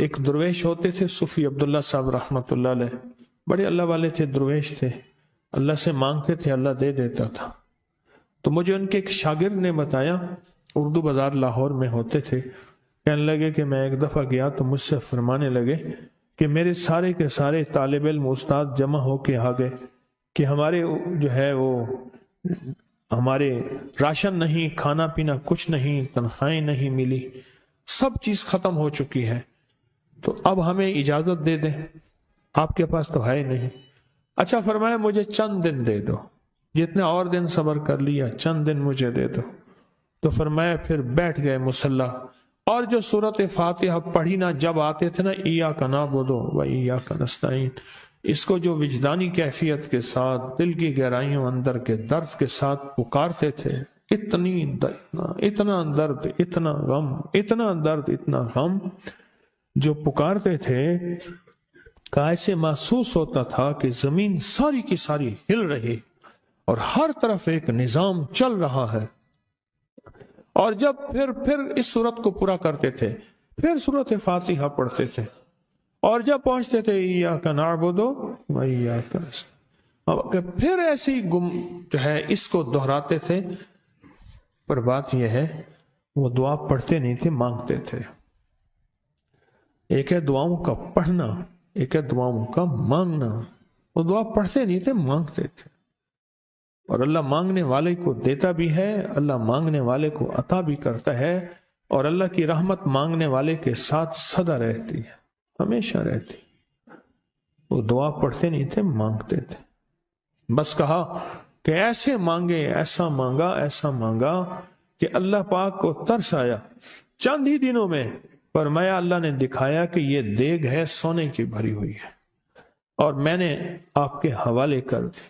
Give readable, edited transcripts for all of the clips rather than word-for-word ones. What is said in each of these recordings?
ایک درویش ہوتے تھے صوفی عبداللہ صاحب رحمۃ اللہ علیہ، بڑے اللہ والے تھے، درویش تھے، اللہ سے مانگتے تھے، اللہ دے دیتا تھا۔ تو مجھے ان کے ایک شاگرد نے بتایا، اردو بازار لاہور میں ہوتے تھے، کہنے لگے کہ میں ایک دفعہ گیا تو مجھ سے فرمانے لگے کہ میرے سارے کے سارے طالب علم استاد جمع ہو کے آ گئے کہ ہمارے جو ہے وہ ہمارے راشن نہیں، کھانا پینا کچھ نہیں، تنخواہیں نہیں ملی، سب چیز ختم ہو چکی ہے، تو اب ہمیں اجازت دے دیں، آپ کے پاس تو ہے نہیں۔ اچھا فرمایا مجھے چند دن دے دو، جتنے اور دن صبر کر لیا، چند دن مجھے دے دو۔ تو فرمایا پھر بیٹھ گئے مصلی، اور جو سورۃ فاتحہ پڑھی نا جب آتے تھے نا، ایاک نعبد و ایاک نستعین، اس کو جو وجدانی کیفیت کے ساتھ دل کی گہرائیوں اندر کے درد کے ساتھ پکارتے تھے، اتنا درد، اتنا غم، اتنا درد، اتنا غم جو پکارتے تھے کہ ایسے محسوس ہوتا تھا کہ زمین ساری کی ساری ہل رہی اور ہر طرف ایک نظام چل رہا ہے۔ اور جب پھر اس صورت کو پورا کرتے تھے، پھر سورۃ فاتحہ پڑھتے تھے، اور جب پہنچتے تھے ایاک نعبد و ایاک نستعین، پھر ایسے ہی جو ہے اس کو دہراتے تھے۔ پر بات یہ ہے وہ دعا پڑھتے نہیں تھے، مانگتے تھے۔ ایک ہے دعاؤں کا پڑھنا، ایک ہے دعاؤں کا مانگنا۔ وہ دعا پڑھتے نہیں تھے، مانگتے تھے، اور اللہ مانگنے والے کو دیتا بھی ہے، اللہ مانگنے والے کو عطا بھی کرتا ہے، اور اللہ کی رحمت مانگنے والے کے ساتھ سدا رہتی ہے، ہمیشہ رہتی۔ وہ دعا پڑھتے نہیں تھے، مانگتے تھے۔ بس کہا کہ ایسے مانگے، ایسا مانگا، ایسا مانگا کہ اللہ پاک کو ترس آیا۔ چند ہی دنوں میں فرمایا اللہ نے دکھایا کہ یہ دیگ ہے سونے کی بھری ہوئی ہے، اور میں نے آپ کے حوالے کر دی،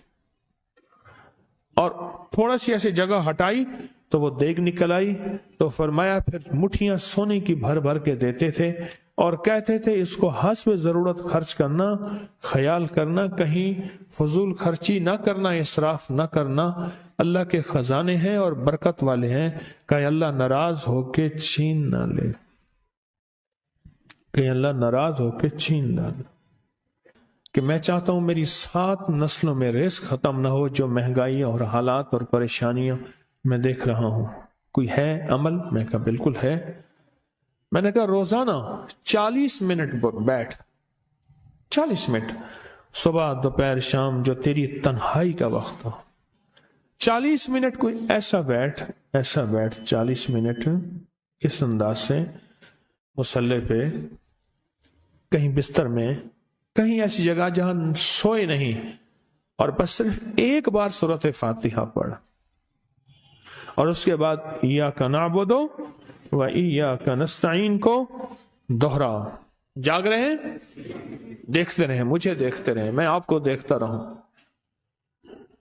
اور تھوڑا سی ایسی جگہ ہٹائی تو وہ دیگ نکل آئی۔ تو فرمایا پھر مٹھیاں سونے کی بھر بھر کے دیتے تھے، اور کہتے تھے اس کو حسب ضرورت خرچ کرنا، خیال کرنا، کہیں فضول خرچی نہ کرنا، اسراف نہ کرنا، اللہ کے خزانے ہیں اور برکت والے ہیں، کہ اللہ ناراض ہو کے چھین نہ لے، کہ اللہ ناراض ہو کے چھین نہ لے۔ کہ میں چاہتا ہوں میری 7 نسلوں میں رزق ختم نہ ہو، جو مہنگائی اور حالات اور پریشانیاں میں دیکھ رہا ہوں۔ کوئی ہے عمل؟ میں کہا بالکل ہے۔ میں نے کہا روزانہ 40 منٹ بیٹھ، 40 منٹ صبح دوپہر شام، جو تیری تنہائی کا وقت ہو، 40 منٹ کوئی ایسا بیٹھ 40 منٹ اس انداز سے مصلی پہ، کہیں بستر میں، کہیں ایسی جگہ جہاں سوئے نہیں، اور بس صرف ایک بار سورۃ فاتحہ پڑھ، اور اس کے بعد ایاک نعبد و ایاک نستعین کو دوہرا۔ جاگ رہے ہیں؟ دیکھتے رہیں، مجھے دیکھتے رہیں، میں آپ کو دیکھتا رہوں۔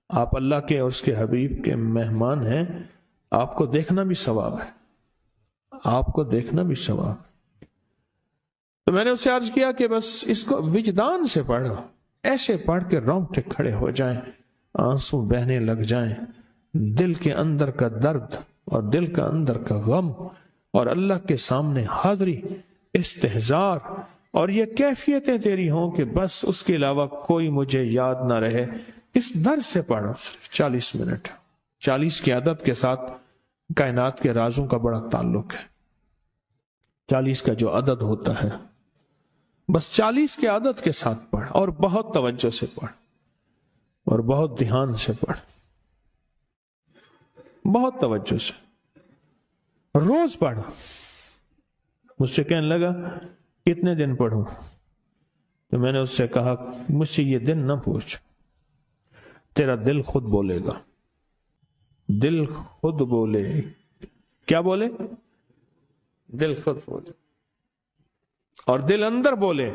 آپ اللہ کے اور اس کے حبیب کے مہمان ہیں، آپ کو دیکھنا بھی ثواب ہے، آپ کو دیکھنا بھی ثواب ہے۔ تو میں نے اس سے عرض کیا کہ بس اس کو وجدان سے پڑھو، ایسے پڑھ کے رونگٹے کھڑے ہو جائیں، آنسو بہنے لگ جائیں، دل کے اندر کا درد اور دل کا اندر کا غم، اور اللہ کے سامنے حاضری، استحضار، اور یہ کیفیتیں تیری ہوں کہ بس اس کے علاوہ کوئی مجھے یاد نہ رہے۔ اس درد سے پڑھو صرف 40 منٹ۔ 40 کی عدد کے ساتھ کائنات کے رازوں کا بڑا تعلق ہے۔ 40 کا جو عدد ہوتا ہے، بس 40 کے عدد کے ساتھ پڑھ، اور بہت توجہ سے پڑھ، اور بہت دھیان سے پڑھ، بہت توجہ سے، روز پڑھ۔ مجھ سے کہنے لگا کتنے دن پڑھوں؟ تو میں نے اس سے کہا مجھ سے یہ دن نہ پوچھ، تیرا دل خود بولے گا، دل خود بولے۔ کیا بولے؟ دل خود بولے، اور دل اندر بولے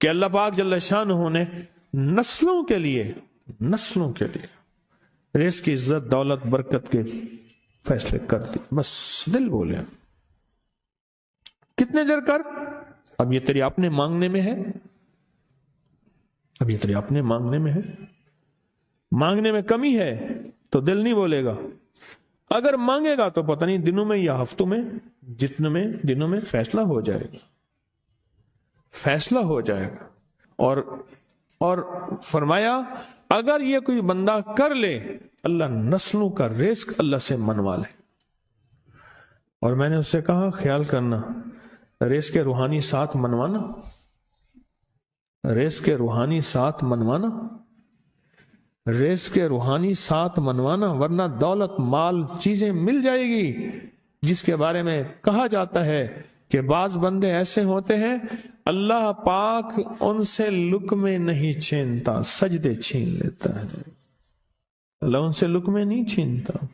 کہ اللہ پاک جل شانہ نے نسلوں کے لیے رزق کی عزت، دولت، برکت کے فیصلے کر دی۔ بس دل بولے۔ کتنے دیر کر؟ اب یہ تیری اپنے مانگنے میں ہے، اب یہ تیری اپنے مانگنے میں ہے۔ مانگنے میں کمی ہے تو دل نہیں بولے گا، اگر مانگے گا تو پتہ نہیں دنوں میں یا ہفتوں میں، جتنے میں دنوں میں فیصلہ ہو جائے گا۔ فیصلہ ہو جائے گا۔ اور فرمایا اگر یہ کوئی بندہ کر لے، اللہ نسلوں کا رزق اللہ سے منوا لے۔ اور میں نے اس سے کہا خیال کرنا، رزق کے روحانی ساتھ منوانا، رزق کے روحانی ساتھ منوانا، رزق کے روحانی ساتھ منوانا، ورنہ دولت مال چیزیں مل جائے گی جس کے بارے میں کہا جاتا ہے کہ بعض بندے ایسے ہوتے ہیں اللہ پاک ان سے لقمے نہیں چھینتا، سجدے چھین لیتا ہے۔ اللہ ان سے لقمے نہیں چھینتا،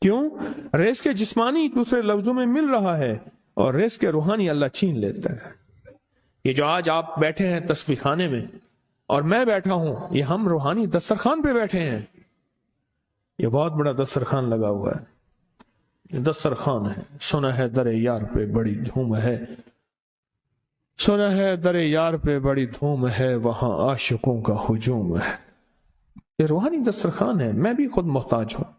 کیوں؟ رزق جسمانی دوسرے لفظوں میں مل رہا ہے، اور رزق روحانی اللہ چھین لیتا ہے۔ یہ جو آج آپ بیٹھے ہیں تسبیح خانے میں اور میں بیٹھا ہوں، یہ ہم روحانی دسترخوان پہ بیٹھے ہیں۔ یہ بہت بڑا دسترخوان لگا ہوا ہے، یہ دسترخوان ہے۔ سنا ہے در یار پہ بڑی دھوم ہے، سنا ہے در یار پہ بڑی دھوم ہے، وہاں عاشقوں کا ہجوم ہے۔ یہ روحانی دسترخوان ہے، میں بھی خود محتاج ہوں۔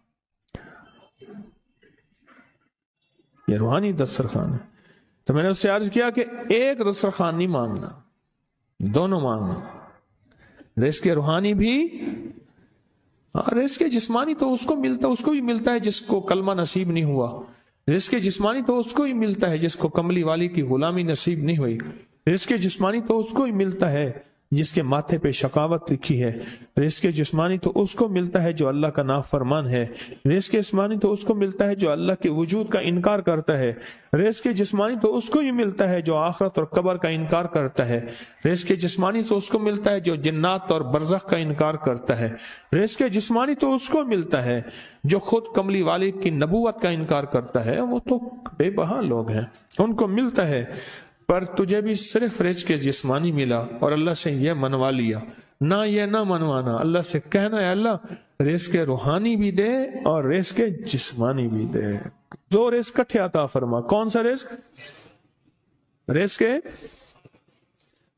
یہ روحانی دسترخوان ہے۔ تو میں نے اس سے عرض کیا کہ ایک دسترخوان نہیں مانگنا، دونوں مانگنا، رزق روحانی بھی اور رزق جسمانی تو اس کو بھی ملتا ہے جس کو کلمہ نصیب نہیں ہوا، رزق جسمانی تو اس کو ہی ملتا ہے جس کو کملی والی کی غلامی نصیب نہیں ہوئی، رزق جسمانی تو اس کو ہی ملتا ہے جس کے ماتھے پہ شقاوت لکھی ہے، رزق جسمانی تو اس کو ملتا ہے جو اللہ کا نافرمان ہے، رزق جسمانی تو اس کو ملتا ہے جو اللہ کے وجود کا انکار کرتا ہے، رزق جسمانی تو اس کو ہی ملتا ہے جو آخرت اور قبر کا انکار کرتا ہے، رزق جسمانی تو اس کو ملتا ہے جو جنات اور برزخ کا انکار کرتا ہے، رزق جسمانی تو اس کو ملتا ہے جو خود کملی والی کی نبوت کا انکار کرتا ہے۔ وہ تو بے بہا لوگ ہیں، ان کو ملتا ہے، پر تجھے بھی صرف رزق جسمانی ملا اور اللہ سے یہ منوا لیا، نہ یہ نہ منوانا، اللہ سے کہنا ہے اللہ رزق روحانی بھی دے اور رزق جسمانی بھی دے، دو رزق کٹھے عطا فرما۔ کون سا رزق؟ رزق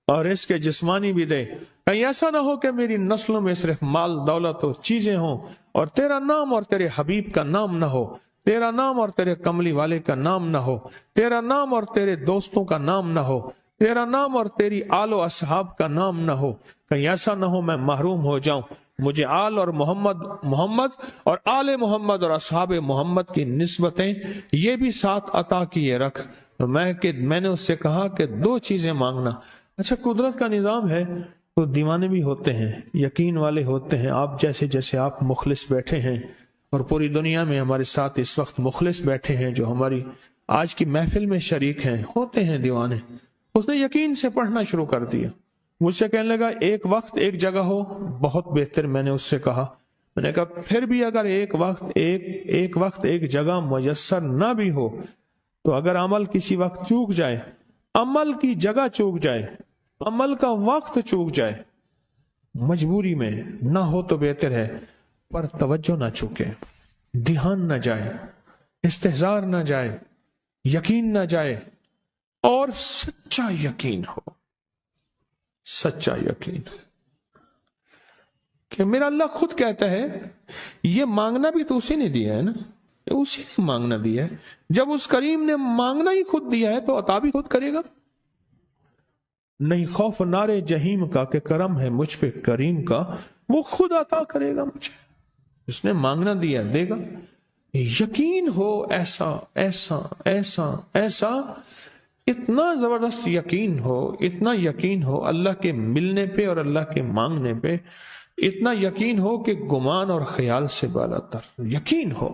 اور رزق جسمانی بھی دے۔ کہیں ایسا نہ ہو کہ میری نسلوں میں صرف مال دولت و چیزیں ہوں اور تیرا نام اور تیرے حبیب کا نام نہ ہو، تیرا نام اور تیرے کملی والے کا نام نہ ہو، تیرا نام اور تیرے دوستوں کا نام نہ ہو، تیرا نام اور تیری آل و اصحاب کا نام نہ ہو۔ کہیں ایسا نہ ہو میں محروم ہو جاؤں، مجھے آل اور محمد اور آل محمد اور اصحاب محمد کی نسبتیں یہ بھی ساتھ عطا کیے رکھ۔ میں نے اس سے کہا کہ دو چیزیں مانگنا۔ اچھا، قدرت کا نظام ہے تو دیوانے بھی ہوتے ہیں، یقین والے ہوتے ہیں، آپ جیسے آپ مخلص بیٹھے ہیں، اور پوری دنیا میں ہمارے ساتھ اس وقت مخلص بیٹھے ہیں جو ہماری آج کی محفل میں شریک ہیں، ہوتے ہیں دیوانے۔ اس نے یقین سے پڑھنا شروع کر دیا، مجھ سے کہنے لگا ایک وقت ایک جگہ ہو بہت بہتر۔ میں نے اس سے کہا، میں نے کہا پھر بھی اگر ایک وقت ایک جگہ میسر نہ بھی ہو تو اگر عمل کسی وقت چوک جائے، عمل کی جگہ چوک جائے، عمل کا وقت چوک جائے، مجبوری میں نہ ہو تو بہتر ہے، پر توجہ نہ چوکے، دھیان نہ جائے، استحضار نہ جائے، یقین نہ جائے، اور سچا یقین ہو، سچا یقین کہ میرا اللہ خود کہتا ہے یہ مانگنا بھی تو اسی نے دیا ہے نا، اسی نے مانگنا دیا ہے۔ جب اس کریم نے مانگنا ہی خود دیا ہے تو عطا بھی خود کرے گا۔ نہیں خوف نارے جہیم کا کہ کرم ہے مجھ پہ کریم کا، وہ خود عطا کرے گا مجھے، اس نے مانگنا دیا دے گا۔ یقین ہو ایسا ایسا ایسا ایسا، اتنا زبردست یقین ہو، اتنا یقین ہو اللہ کے ملنے پہ اور اللہ کے مانگنے پہ، اتنا یقین ہو کہ گمان اور خیال سے بالا تر یقین ہو،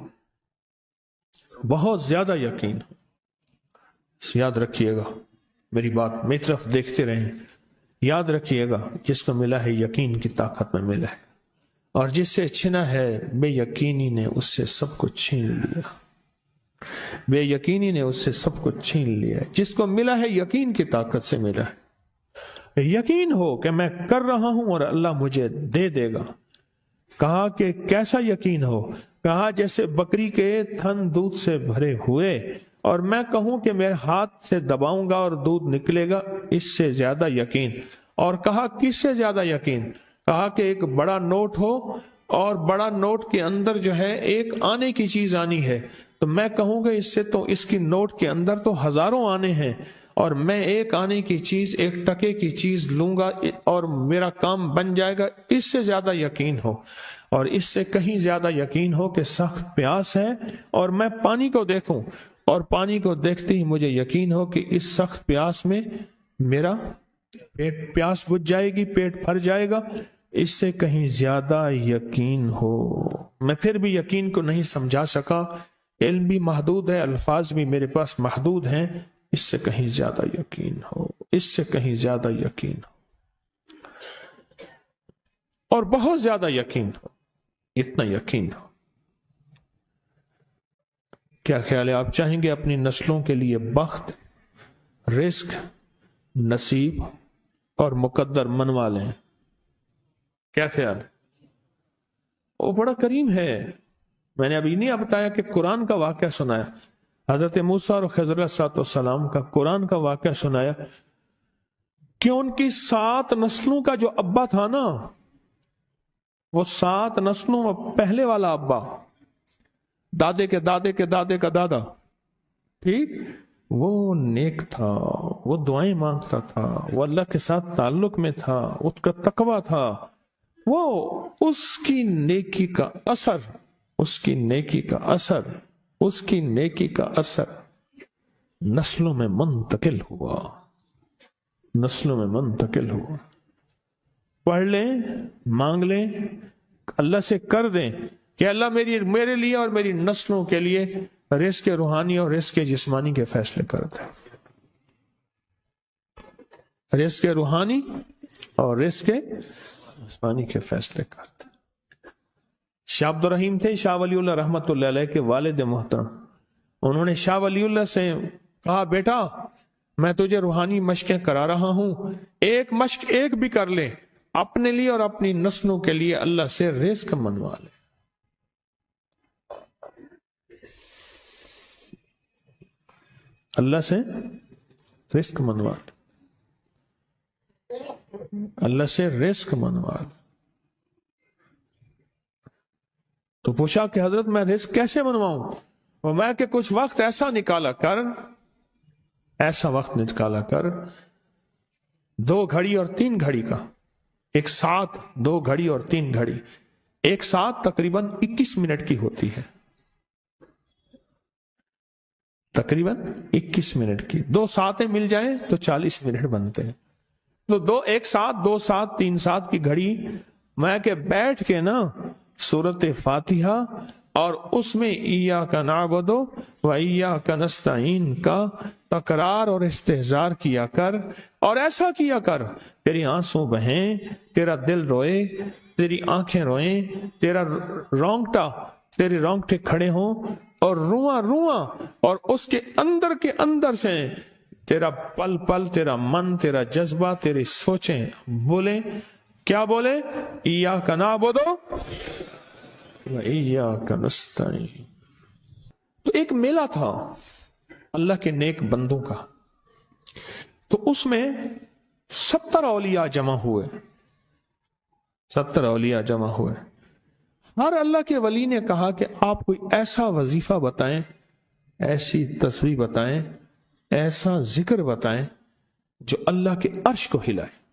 بہت زیادہ یقین ہو۔ یاد رکھیے گا میری بات، میری طرف دیکھتے رہیں، یاد رکھیے گا جس کو ملا ہے یقین کی طاقت میں ملا ہے، اور جس سے چھنا ہے بے یقینی نے اس سے سب کچھ چھین لیا، بے یقینی نے اس سے سب کچھ چھین لیا۔ جس کو ملا ہے یقین کی طاقت سے ملا ہے، یقین ہو کہ میں کر رہا ہوں اور اللہ مجھے دے دے گا۔ کہا کہ کیسا یقین ہو؟ کہا جیسے بکری کے تھن دودھ سے بھرے ہوئے اور میں کہوں کہ میرے ہاتھ سے دباؤں گا اور دودھ نکلے گا، اس سے زیادہ یقین۔ اور کہا کس سے زیادہ یقین؟ کہا کہ ایک بڑا نوٹ ہو اور بڑا نوٹ کے اندر جو ہے ایک آنے کی چیز آنی ہے، تو میں کہوں گا اس سے تو اس کی نوٹ کے اندر تو ہزاروں آنے ہیں، اور میں ایک آنے کی چیز، ایک ٹکے کی چیز لوں گا اور میرا کام بن جائے گا، اس سے زیادہ یقین ہو، اور اس سے کہیں زیادہ یقین ہو کہ سخت پیاس ہے اور میں پانی کو دیکھوں اور پانی کو دیکھتے ہی مجھے یقین ہو کہ اس سخت پیاس میں میرا پیاس بجھ جائے گی، پیٹ بھر جائے گا، اس سے کہیں زیادہ یقین ہو۔ میں پھر بھی یقین کو نہیں سمجھا سکا، علم بھی محدود ہے، الفاظ بھی میرے پاس محدود ہیں، اس سے کہیں زیادہ یقین ہو، اس سے کہیں زیادہ یقین ہو، اور بہت زیادہ یقین ہو، اتنا یقین ہو۔ کیا خیال ہے؟ آپ چاہیں گے اپنی نسلوں کے لیے بخت، رزق، نصیب اور مقدر منوا لیں؟ کیا خیال ہے؟ وہ بڑا کریم ہے۔ میں نے ابھی نہیں بتایا کہ قرآن کا واقعہ سنایا، حضرت موسیٰ اور خضر علیہ السلام کا قرآن کا واقعہ سنایا کہ ان کی 7 نسلوں کا جو ابا تھا نا، وہ 7 نسلوں میں پہلے والا ابا، دادے کے دادے کے دادے کا دادا، ٹھیک، وہ نیک تھا، وہ دعائیں مانگتا تھا، وہ اللہ کے ساتھ تعلق میں تھا، اس کا تقویٰ تھا، وہ اس کی نیکی کا اثر، اس کی نیکی کا اثر، اس کی نیکی کا اثر نسلوں میں منتقل ہوا، نسلوں میں منتقل ہوا۔ پڑھ لیں، مانگ لیں، اللہ سے کر دیں کہ اللہ میرے لیے اور میری نسلوں کے لیے رزق روحانی اور رزق جسمانی کے فیصلے کر دیں، رزق روحانی اور رزق جسمانی کے فیصلے کر دیں۔ شاہ عبد الرحیم تھے شاہ ولی اللہ رحمت اللہ علیہ کے والد محترم، انہوں نے شاہ ولی اللہ سے کہا، بیٹا میں تجھے روحانی مشقیں کرا رہا ہوں، ایک مشق ایک بھی کر لے، اپنے لیے اور اپنی نسلوں کے لیے اللہ سے رزق منوا لے۔ اللہ سے رزق منوا لے، اللہ سے رزق منوا لے۔ تو پوچھا کہ حضرت میں رزق کیسے منواؤں؟ وہ میں کہ کچھ وقت ایسا نکالا کر، ایسا وقت نکالا کر 2 گھڑی اور 3 گھڑی کا، ایک ساتھ 2 گھڑی اور 3 گھڑی، ایک ساتھ تقریباً 21 منٹ کی ہوتی ہے، تقریباً 21 منٹ کی، 2 ساتیں مل جائیں تو 40 منٹ بنتے ہیں، تو ایک ساتھ 2 ساتھ 3 ساتھ کی گھڑی میں کہ بیٹھ کے نا سورت فاتحہ اور اس میں ایاک نعبد و ایاک نستعین کا تکرار اور استحضار کیا کر، اور ایسا کیا کر تیری آنسوں بہیں، تیرا دل روئے، تیری آنکھیں روئیں، تیرا تیرے رونگٹے کھڑے ہوں اور رواں رواں، اور اس کے اندر سے تیرا پل پل، تیرا من، تیرا جذبہ، تیری سوچیں بولیں، کیا بولے؟ ایاک نعبد و ایاک نستعین۔ تو ایک میلہ تھا اللہ کے نیک بندوں کا، تو اس میں 70 اولیاء جمع ہوئے، 70 اولیاء جمع ہوئے۔ ہر اللہ کے ولی نے کہا کہ آپ کوئی ایسا وظیفہ بتائیں، ایسی تسبیح بتائیں، ایسا ذکر بتائیں جو اللہ کے عرش کو ہلائے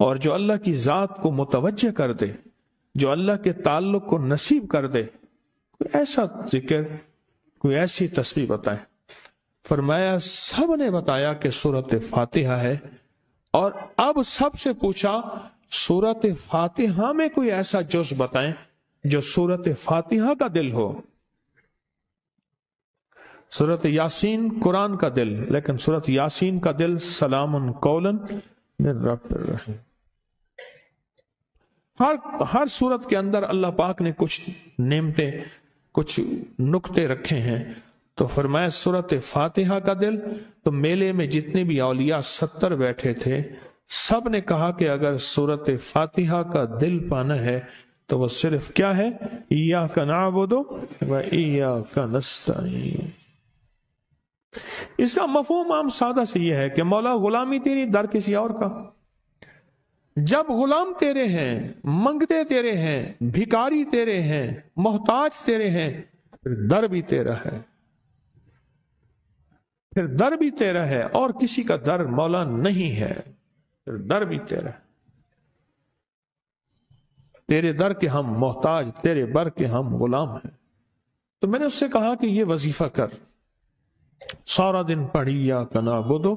اور جو اللہ کی ذات کو متوجہ کر دے، جو اللہ کے تعلق کو نصیب کر دے، کوئی ایسا ذکر، کوئی ایسی تسبیح بتائیں۔ فرمایا سب نے بتایا کہ سورت فاتحہ ہے، اور اب سب سے پوچھا سورت فاتحہ میں کوئی ایسا جز بتائیں جو سورت فاتحہ کا دل ہو۔ سورت یاسین قرآن کا دل، لیکن سورت یاسین کا دل سلام قولا من رب الرحیم۔ ہر سورت کے اندر اللہ پاک نے کچھ نعمتیں، کچھ نکتے رکھے ہیں، تو فرمایا سورت فاتحہ کا دل۔ تو میلے میں جتنے بھی اولیاء 70 بیٹھے تھے، سب نے کہا کہ اگر سورت فاتحہ کا دل پانا ہے تو وہ صرف کیا ہے؟ ایاک نعبد و ایاک نستعین۔ اس کا مفہوم عام سادہ سے یہ ہے کہ مولا غلامی تیری، در کسی اور کا۔ جب غلام تیرے ہیں، منگتے تیرے ہیں، بھکاری تیرے ہیں، محتاج تیرے ہیں، پھر در بھی تیرا ہے، پھر در بھی تیرا ہے اور کسی کا در مولا نہیں ہے، پھر در بھی تیرا ہے، تیرے در کے ہم محتاج، تیرے بر کے ہم غلام ہیں۔ تو میں نے اس سے کہا کہ یہ وظیفہ کر، سارا دن پڑھی یا کنا بدو،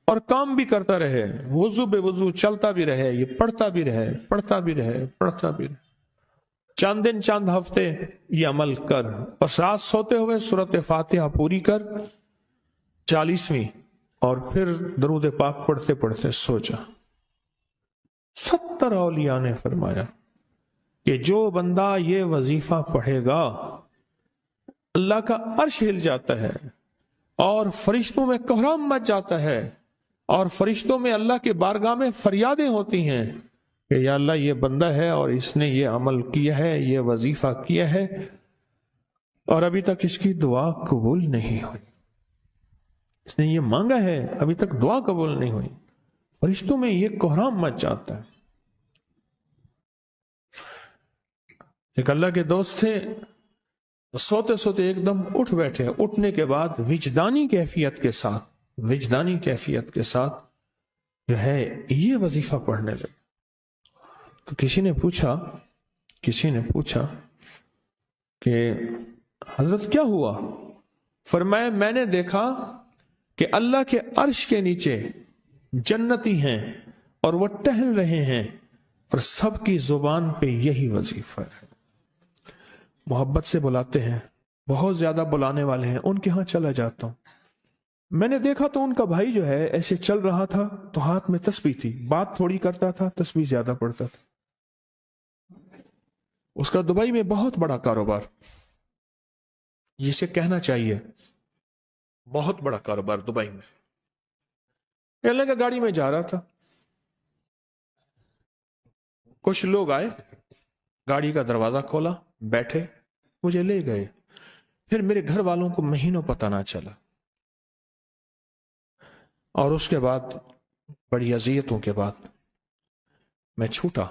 اور کام بھی کرتا رہے، وضو بے وضو چلتا بھی رہے، یہ پڑھتا بھی رہے، پڑھتا بھی رہے، پڑھتا بھی رہے، چند دن چند ہفتے یہ عمل کر، بس رات سوتے ہوئے سورۃ فاتحہ پوری کر 40ویں، اور پھر درود پاک پڑھتے پڑھتے سو جا۔ 70 اولیاء نے فرمایا کہ جو بندہ یہ وظیفہ پڑھے گا اللہ کا عرش ہل جاتا ہے اور فرشتوں میں کوہرام مچ جاتا ہے، اور فرشتوں میں اللہ کے بارگاہ میں فریادیں ہوتی ہیں کہ یا اللہ یہ بندہ ہے اور اس نے یہ عمل کیا ہے، یہ وظیفہ کیا ہے، اور ابھی تک اس کی دعا قبول نہیں ہوئی، اس نے یہ مانگا ہے ابھی تک دعا قبول نہیں ہوئی، فرشتوں میں یہ کوہرام مچ جاتا ہے۔ ایک اللہ کے دوست تھے، سوتے سوتے ایک دم اٹھ بیٹھے، اٹھنے کے بعد وجدانی کیفیت کے ساتھ جو ہے یہ وظیفہ پڑھنے لگے۔ تو کسی نے پوچھا کہ حضرت کیا ہوا؟ فرمایا میں نے دیکھا کہ اللہ کے عرش کے نیچے جنتی ہیں اور وہ ٹہل رہے ہیں اور سب کی زبان پہ یہی وظیفہ ہے۔ محبت سے بلاتے ہیں، بہت زیادہ بلانے والے ہیں، ان کے ہاں چلا جاتا ہوں، میں نے دیکھا تو ان کا بھائی جو ہے ایسے چل رہا تھا تو ہاتھ میں تسبیح تھی، بات تھوڑی کرتا تھا، تسبیح زیادہ پڑھتا تھا۔ اس کا دبئی میں بہت بڑا کاروبار، جسے کہنا چاہیے بہت بڑا کاروبار دبئی میں۔ اللہ کا گاڑی میں جا رہا تھا، کچھ لوگ آئے، گاڑی کا دروازہ کھولا، بیٹھے، مجھے لے گئے، پھر میرے گھر والوں کو مہینوں پتہ نہ چلا، اور اس کے بعد بڑی اذیتوں کے بعد میں چھوٹا۔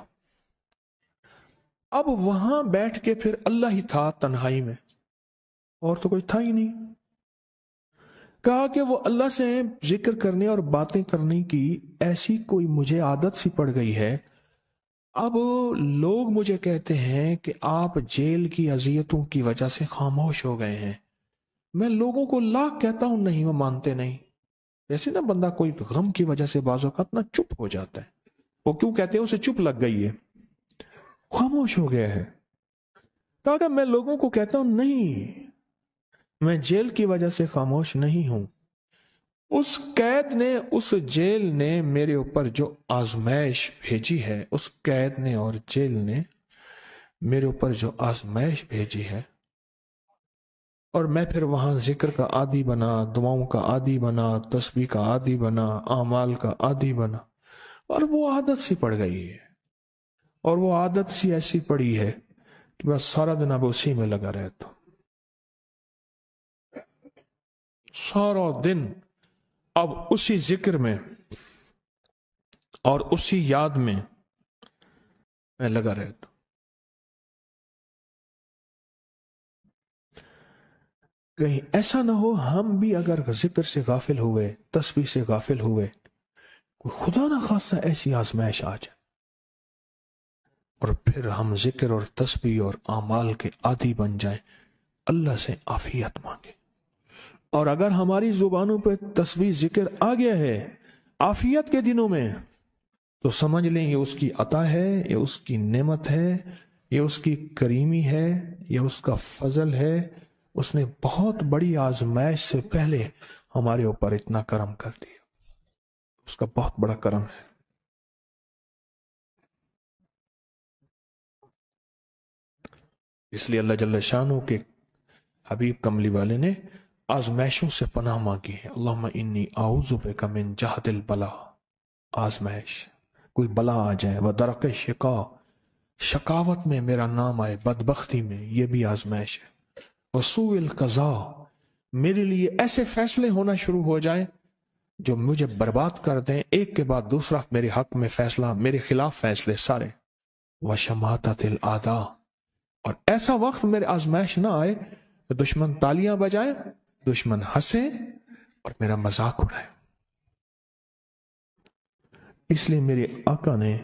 اب وہاں بیٹھ کے پھر اللہ ہی تھا تنہائی میں، اور تو کچھ تھا ہی نہیں۔ کہا کہ وہ اللہ سے ذکر کرنے اور باتیں کرنے کی ایسی کوئی مجھے عادت سی پڑ گئی ہے، اب لوگ مجھے کہتے ہیں کہ آپ جیل کی اذیتوں کی وجہ سے خاموش ہو گئے ہیں، میں لوگوں کو لاکھ کہتا ہوں، نہیں، وہ مانتے نہیں۔ جیسے نا بندہ کوئی غم کی وجہ سے بعض اوقات نا چپ ہو جاتا ہے، وہ کیوں کہتے ہیں؟ اسے چپ لگ گئی ہے، خاموش ہو گیا ہے۔ کہا کہ میں لوگوں کو کہتا ہوں نہیں، میں جیل کی وجہ سے خاموش نہیں ہوں، اس قید نے، اس جیل نے میرے اوپر جو آزمائش بھیجی ہے، اس قید نے اور جیل نے میرے اوپر جو آزمائش بھیجی ہے، اور میں پھر وہاں ذکر کا عادی بنا، دعاؤں کا عادی بنا، تسبیح کا عادی بنا، اعمال کا عادی بنا، اور وہ عادت سی پڑ گئی ہے، اور وہ عادت سی ایسی پڑی ہے کہ بس سارا دن اب اسی میں لگا رہتا ہوں، سارا دن اب اسی ذکر میں اور اسی یاد میں لگا رہتا ہوں۔ کہیں ایسا نہ ہو ہم بھی اگر ذکر سے غافل ہوئے، تسبیح سے غافل ہوئے، خدا نہ خاصہ ایسی آزمائش آ جائے اور پھر ہم ذکر اور تسبیح اور اعمال کے عادی بن جائیں، اللہ سے عافیت مانگے۔ اور اگر ہماری زبانوں پہ تسبیح ذکر آ گیا ہے عافیت کے دنوں میں، تو سمجھ لیں یہ اس کی عطا ہے، یہ اس کی نعمت ہے، یہ اس کی کریمی ہے، یہ اس کا فضل ہے، اس نے بہت بڑی آزمائش سے پہلے ہمارے اوپر اتنا کرم کر دیا، اس کا بہت بڑا کرم ہے۔ اس لیے اللہ جل شانہ کے حبیب کملی والے نے آزمائشوں سے پناہ مانگی ہے، اللہم انی اعوذ بک من جہد البلا، آزمائش، کوئی بلا آ جائے، ودرک شقا، شقاوت میں میرا نام آئے، بدبختی میں، یہ بھی آزمائش ہے، وسوء القضاء، میرے لیے ایسے فیصلے ہونا شروع ہو جائیں جو مجھے برباد کر دیں، ایک کے بعد دوسرا میرے حق میں فیصلہ، میرے خلاف فیصلے سارے، وشماتت الاعداء، اور ایسا وقت میرے آزمائش نہ آئے کہ دشمن تالیاں بجائیں، دشمن ہنسے اور میرا مذاق اڑائے. اس لیے میرے آقا نے،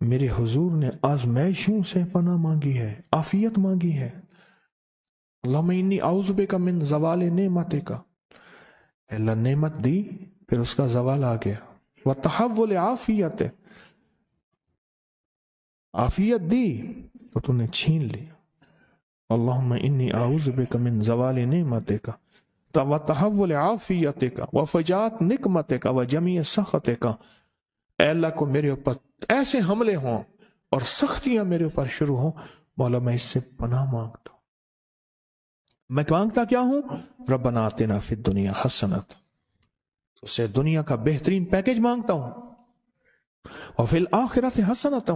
میرے حضور نے آزمائشوں سے پناہ مانگی ہے، عافیت مانگی ہے. اللہم انی اعوذ بک من زوال نعمتک. اللہ نعمت دی پھر اس کا زوال آ گیا. وتحول عافیت، عافیت دی تو تم نے چھین لی. اللہم انی اعوذ بک من زوال نعمتک وتحول عافیتک وفجاءت نقمتک وجمیع سخطک. اے اللہ کو میرے اوپر ایسے حملے ہوں اور سختیاں میرے اوپر شروع ہوں، مولا میں اس سے پناہ مانگتا ہوں. میں مانگتا کیا ہوں؟ ربنا آتنا فی الدنیا حسنۃ، اس سے دنیا کا بہترین پیکج مانگتا ہوں. وفی الآخرۃ حسنۃ،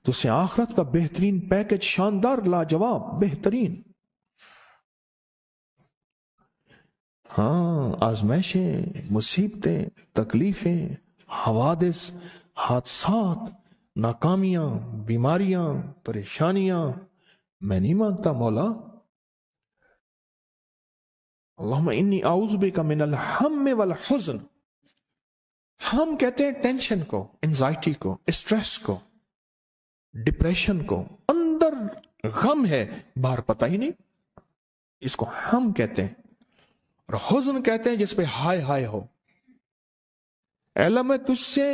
تو سے آخرت کا بہترین پیکج، شاندار، لاجواب، بہترین. ہاں، آزمائشیں، مصیبتیں، تکلیفیں، حوادث، حادثات، ناکامیاں، بیماریاں، پریشانیاں میں نہیں مانگتا مولا. اللہم انی اعوذ بک من الہم والحزن. ہم کہتے ہیں ٹینشن کو، انزائٹی کو، اسٹریس کو، ڈپریشن کو. اندر غم ہے، باہر پتہ ہی نہیں، اس کو ہم کہتے ہیں. اور حزن کہتے ہیں جس پہ ہائے ہائے ہو. اے اللہ میں تجھ سے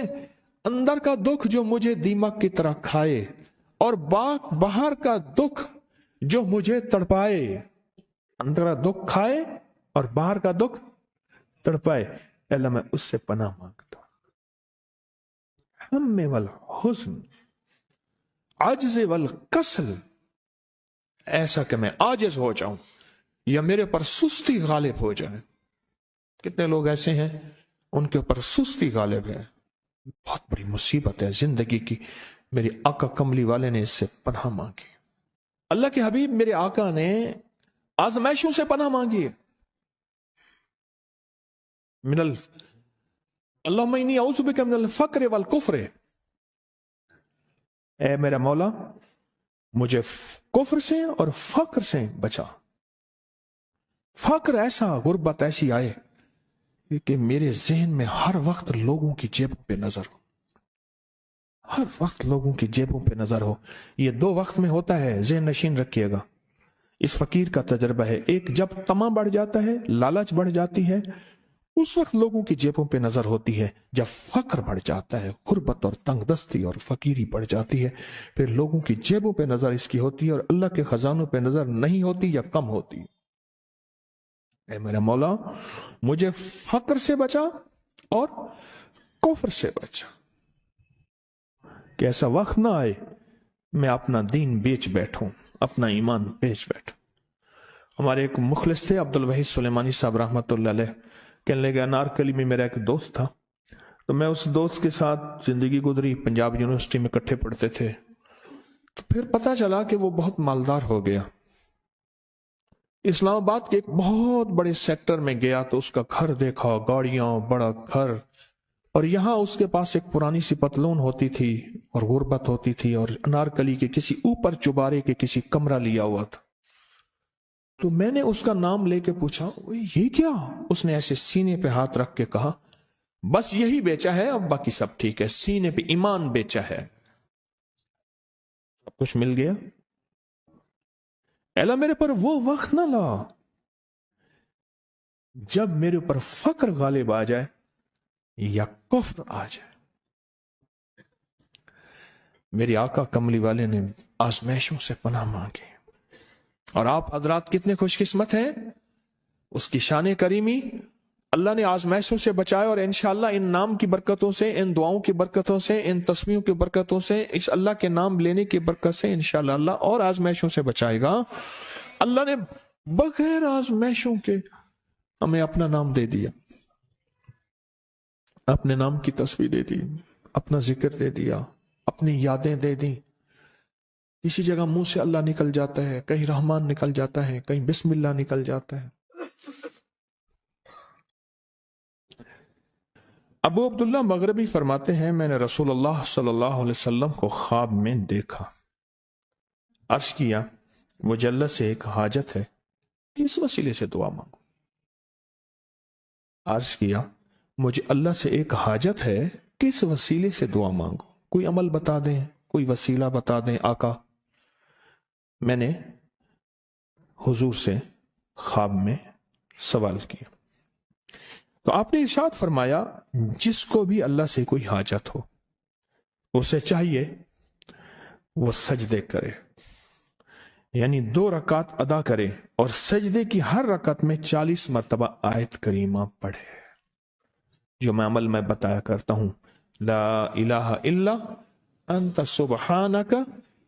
اندر کا دکھ جو مجھے دیمک کی طرح کھائے، اور باہر کا دکھ جو مجھے تڑپائے. اندر کا دکھ کھائے اور باہر کا دکھ تڑپائے، اے اللہ میں اس سے پناہ مانگتا ہوں. ہم والحزن، عجز والکسل، ایسا کہ میں عاجز ہو جاؤں یا میرے پر سستی غالب ہو جائے. کتنے لوگ ایسے ہیں ان کے اوپر سستی غالب ہے. بہت بڑی مصیبت ہے زندگی کی. میرے آقا کملی والے نے اس سے پناہ مانگی. اللہ کے حبیب میرے آقا نے آزمائشوں سے پناہ مانگی ہے. اللہم انی اعوذ بک من الفقر والکفر. اے میرا مولا مجھے کفر سے اور فقر سے بچا. فقر ایسا، غربت ایسی آئے کہ میرے ذہن میں ہر وقت لوگوں کی جیبوں پہ نظر ہو. ہر وقت لوگوں کی جیبوں پہ نظر ہو. یہ 2 وقت میں ہوتا ہے، ذہن نشین رکھیے گا. اس فقیر کا تجربہ ہے. ایک جب طمع بڑھ جاتا ہے، لالچ بڑھ جاتی ہے، اس وقت لوگوں کی جیبوں پہ نظر ہوتی ہے. جب فقر بڑھ جاتا ہے، غربت اور تنگ دستی اور فقیری بڑھ جاتی ہے، پھر لوگوں کی جیبوں پہ نظر اس کی ہوتی ہے اور اللہ کے خزانوں پہ نظر نہیں ہوتی یا کم ہوتی. اے میرا مولا مجھے فقر سے بچا اور کفر سے بچا، کہ ایسا وقت نہ آئے میں اپنا دین بیچ بیٹھوں، اپنا ایمان بیچ بیٹھوں. ہمارے ایک مخلص تھے عبد الوحید سلیمانی صاحب رحمۃ اللہ علیہ. کہنے لگا انارکلی میں میرا ایک دوست تھا، تو میں اس دوست کے ساتھ زندگی گزری. پنجاب یونیورسٹی میں اکٹھے پڑھتے تھے. تو پھر پتا چلا کہ وہ بہت مالدار ہو گیا. اسلام آباد کے ایک بہت بڑے سیکٹر میں گیا تو اس کا گھر دیکھا، گاڑیاں، بڑا گھر. اور یہاں اس کے پاس ایک پرانی سی پتلون ہوتی تھی اور غربت ہوتی تھی، اور انارکلی کے کسی اوپر چبارے کے کسی کمرہ لیا ہوا تھا. تو میں نے اس کا نام لے کے پوچھا یہ کیا؟ اس نے ایسے سینے پہ ہاتھ رکھ کے کہا بس یہی بیچا ہے، اب باقی سب ٹھیک ہے. سینے پہ ایمان بیچا ہے، سب کچھ مل گیا. اللہ میرے پر وہ وقت نہ لا جب میرے اوپر فقر غالب آ جائے یا کفر آ جائے. میرے آقا کملی والے نے آزمائشوں سے پناہ مانگی. اور آپ حضرات کتنے خوش قسمت ہیں، اس کی شان کریمی. اللہ نے آزمائشوں سے بچایا، اور انشاءاللہ ان نام کی برکتوں سے، ان دعاؤں کی برکتوں سے، ان تسبیحوں کی برکتوں سے، اس اللہ کے نام لینے کی برکت سے انشاءاللہ اللہ اور آزمائشوں سے بچائے گا. اللہ نے بغیر آزمائشوں کے ہمیں اپنا نام دے دیا، اپنے نام کی تسبیح دے دی، اپنا ذکر دے دیا، اپنی یادیں دے دی. کسی جگہ منہ سے اللہ نکل جاتا ہے، کہیں رحمان نکل جاتا ہے، کہیں بسم اللہ نکل جاتا ہے. ابو عبداللہ مغربی فرماتے ہیں میں نے رسول اللہ صلی اللہ علیہ وسلم کو خواب میں دیکھا. عرض کیا وہ جل سے ایک حاجت ہے، اس وسیلے سے دعا مانگو. عرض کیا مجھے اللہ سے ایک حاجت ہے، کس وسیلے سے دعا مانگو، کوئی عمل بتا دیں، کوئی وسیلہ بتا دیں آقا۔ میں نے حضور سے خواب میں سوال کیا تو آپ نے ارشاد فرمایا جس کو بھی اللہ سے کوئی حاجت ہو اسے چاہیے وہ سجدے کرے، یعنی 2 رکعت ادا کرے اور سجدے کی ہر رکعت میں 40 مرتبہ آیت کریمہ پڑھے، جو میں عمل میں بتایا کرتا ہوں، لا الہ الا انت سبحانک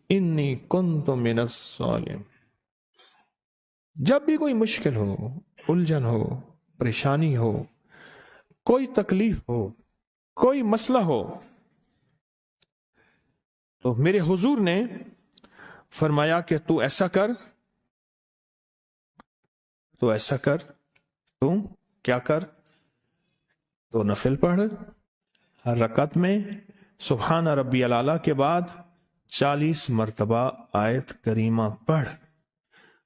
انی کنت من الظالمین۔ جب بھی کوئی مشکل ہو، الجھن ہو، پریشانی ہو، کوئی تکلیف ہو، کوئی مسئلہ ہو، تو میرے حضور نے فرمایا کہ تو ایسا کر، تو ایسا کر، تو کیا کر، تو نفل پڑھ، ہر رکعت میں سبحان ربی الاعلیٰ کے بعد 40 مرتبہ آیت کریمہ پڑھ،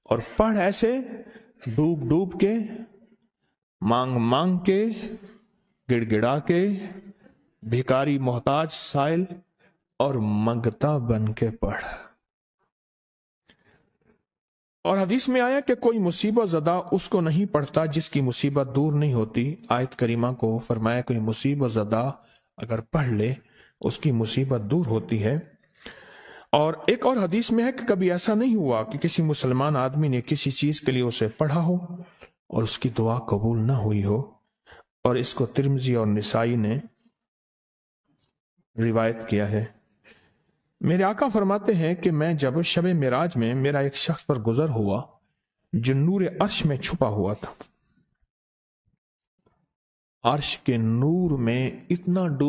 اور پڑھ ایسے ڈوب ڈوب کے، مانگ مانگ کے، گڑ گڑا کے، بھکاری محتاج سائل اور منگتا بن کے پڑھ۔ اور حدیث میں آیا کہ کوئی مصیبت زدہ اس کو نہیں پڑھتا جس کی مصیبت دور نہیں ہوتی۔ آیت کریمہ کو فرمایا کوئی مصیبت زدہ اگر پڑھ لے اس کی مصیبت دور ہوتی ہے۔ اور ایک اور حدیث میں ہے کہ کبھی ایسا نہیں ہوا کہ کسی مسلمان آدمی نے کسی چیز کے لیے اسے پڑھا ہو اور اس کی دعا قبول نہ ہوئی ہو، اور اس کو ترمذی اور نسائی نے روایت کیا ہے۔ میرے آقا فرماتے ہیں کہ میں جب شب معراج میں میرا ایک شخص پر گزر ہوا جو نور عرش میں چھپا ہوا تھا، عرش کے نور میں اتنا ڈوب